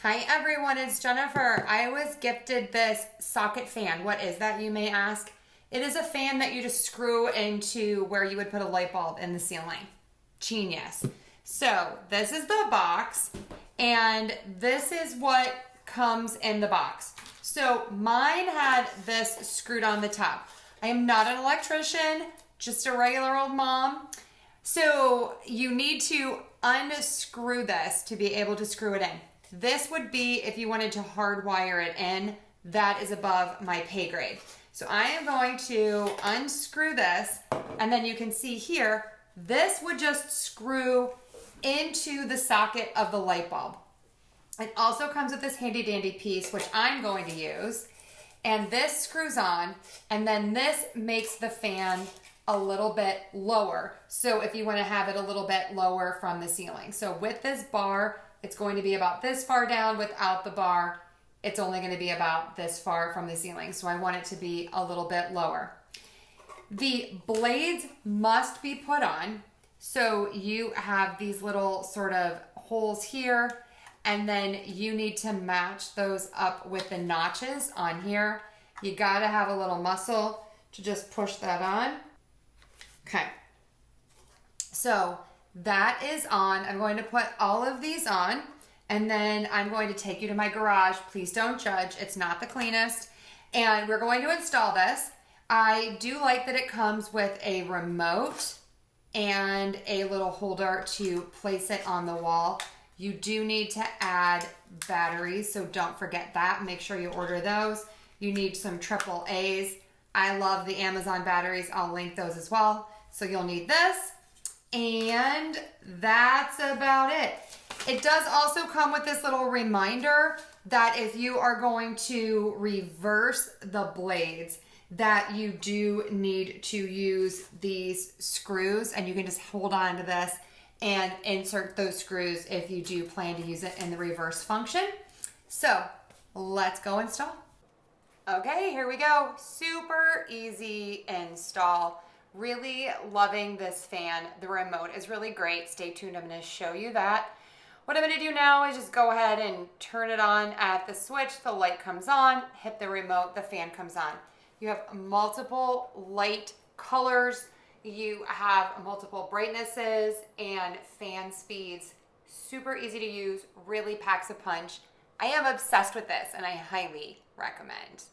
Hi everyone, it's Jennifer. I was gifted this socket fan. What is that, you may ask? It is a fan that you just screw into where you would put a light bulb in the ceiling. Genius. So this is the box, and this is what comes in the box. So mine had this screwed on the top. I am not an electrician, just a regular old mom. So you need to unscrew this to be able to screw it in. This would be if you wanted to hardwire it in. That is above my pay grade. So I am going to unscrew this, and then you can see here, this would just screw into the socket of the light bulb. It also comes with this handy dandy piece, which I'm going to use. And this screws on, and then this makes the fan a little bit lower. So if you want to have it a little bit lower from the ceiling. So with this bar, it's going to be about this far down. Without the bar, it's only going to be about this far from the ceiling. So I want it to be a little bit lower. The blades must be put on. So you have these little sort of holes here, and then you need to match those up with the notches on here. You got to have a little muscle to just push that on. Okay. So that is on. I'm going to put all of these on, and then I'm going to take you to my garage. Please don't judge. It's not the cleanest. And we're going to install this. I do like that it comes with a remote and a little holder to place it on the wall. You do need to add batteries, so don't forget that. Make sure you order those. You need some AAAs. I love the Amazon batteries. I'll link those as well. So you'll need this. And that's about it. It does also come with this little reminder that if you are going to reverse the blades, that you do need to use these screws, and you can just hold on to this and insert those screws if you do plan to use it in the reverse function. So let's go install. Okay, here we go. Super easy install. Really loving this fan. The remote is really great. Stay tuned, I'm gonna show you that. What I'm gonna do now is just go ahead and turn it on at the switch. The light comes on, hit the remote, the fan comes on. You have multiple light colors. You have multiple brightnesses and fan speeds. Super easy to use, really packs a punch. I am obsessed with this, and I highly recommend.